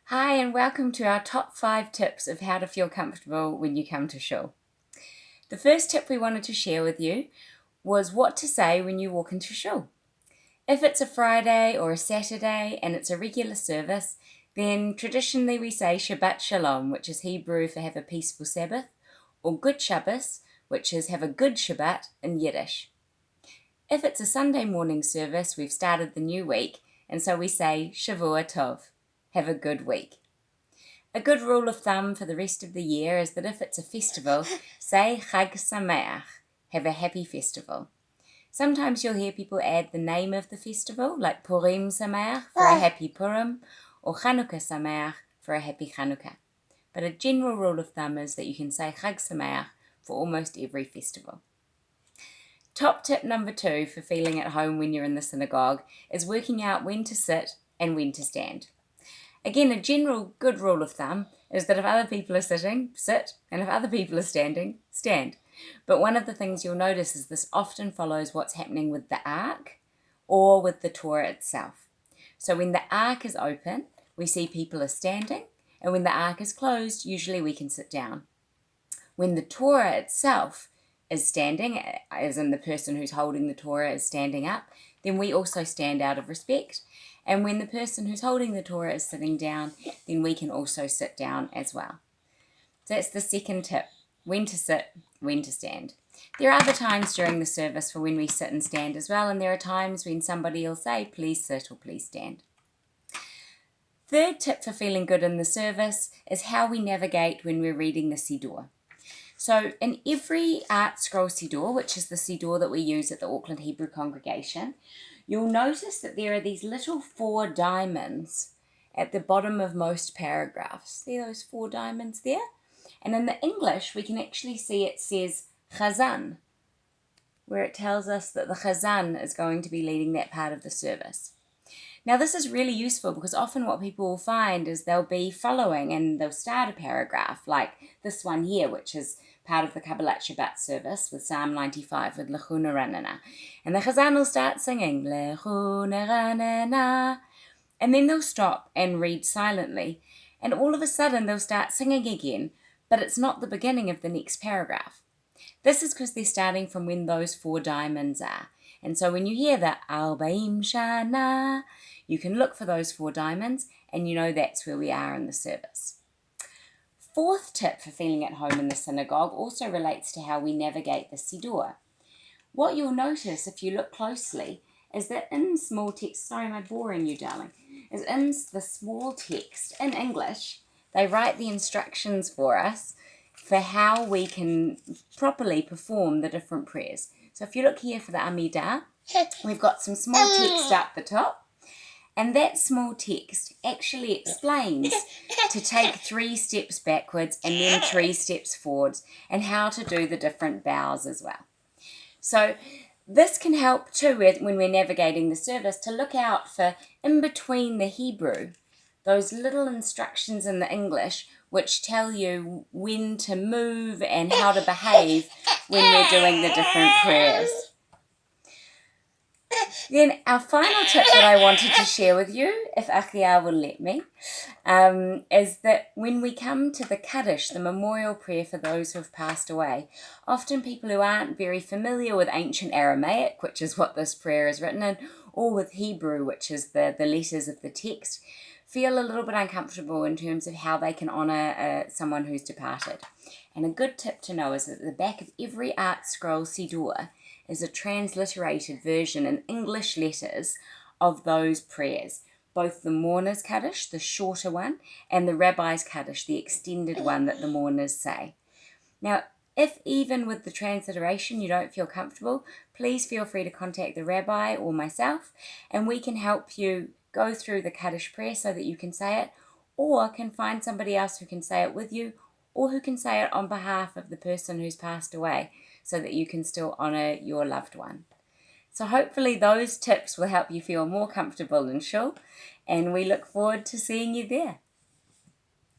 Hi and welcome to our top 5 tips of how to feel comfortable when you come to shul. The first tip we wanted to share with you was what to say when you walk into shul. If it's a Friday or a Saturday and it's a regular service, then traditionally we say Shabbat Shalom, which is Hebrew for have a peaceful Sabbath, or Good Shabbos, which is have a good Shabbat in Yiddish. If it's a Sunday morning service, we've started the new week, and so we say Shavua Tov, have a good week. A good rule of thumb for the rest of the year is that if it's a festival, say Chag Sameach, have a happy festival. Sometimes you'll hear people add the name of the festival, like Purim Sameach for a happy Purim, or Chanukah Sameach for a happy Chanukah. But a general rule of thumb is that you can say Chag Sameach for almost every festival. Top tip number 2 for feeling at home when you're in the synagogue is working out when to sit and when to stand. Again, a general good rule of thumb is that if other people are sitting, sit, and if other people are standing, stand. But one of the things you'll notice is this often follows what's happening with the ark or with the Torah itself. So when the ark is open, we see people are standing, and when the ark is closed, usually we can sit down. When the Torah itself is standing, as in the person who's holding the Torah is standing up, then we also stand out of respect. And when the person who's holding the Torah is sitting down, then we can also sit down as well. So that's the second tip, when to sit, when to stand. There are other times during the service for when we sit and stand as well, and there are times when somebody will say, please sit or please stand. Third tip for feeling good in the service is how we navigate when we're reading the Siddur. So in every Art Scroll Siddur, which is the Siddur that we use at the Auckland Hebrew Congregation, you'll notice that there are these little 4 diamonds at the bottom of most paragraphs. See those 4 diamonds there? And in the English, we can actually see it says Chazan, where it tells us that the Chazan is going to be leading that part of the service. Now this is really useful because often what people will find is they'll be following and they'll start a paragraph like this one here, which is part of the Kabbalat Shabbat service with Psalm 95 with Lechu Neranena. And the Chazan will start singing Lechu Neranena, and then they'll stop and read silently, and all of a sudden they'll start singing again, but it's not the beginning of the next paragraph. This is because they're starting from when those 4 diamonds are. And so when you hear the Arbaim Shana, you can look for those 4 diamonds and you know that's where we are in the service. Fourth tip for feeling at home in the synagogue also relates to how we navigate the Siddur. What you'll notice if you look closely is that in small text, sorry am I boring you darling, is in the small text in English, they write the instructions for us for how we can properly perform the different prayers. So if you look here for the Amidah, we've got some small text up the top, and that small text actually explains to take 3 steps backwards and then 3 steps forwards, and how to do the different bows as well. So this can help too when we're navigating the service to look out for in between the Hebrew, those little instructions in the English which tell you when to move and how to behave when we're doing the different prayers. Then our final tip that I wanted to share with you, if Achia will let me, is that when we come to the Kaddish, the memorial prayer for those who have passed away, often people who aren't very familiar with ancient Aramaic, which is what this prayer is written in, or with Hebrew, which is the letters of the text, feel a little bit uncomfortable in terms of how they can honour someone who's departed. And a good tip to know is that at the back of every Art Scroll Siddur is a transliterated version in English letters of those prayers, both the mourner's Kaddish, the shorter one, and the rabbi's Kaddish, the extended one that the mourners say. Now, if even with the transliteration you don't feel comfortable, please feel free to contact the rabbi or myself, and we can help you go through the Kaddish prayer so that you can say it, or can find somebody else who can say it with you, or who can say it on behalf of the person who's passed away, so that you can still honour your loved one. So hopefully those tips will help you feel more comfortable in shul, and we look forward to seeing you there.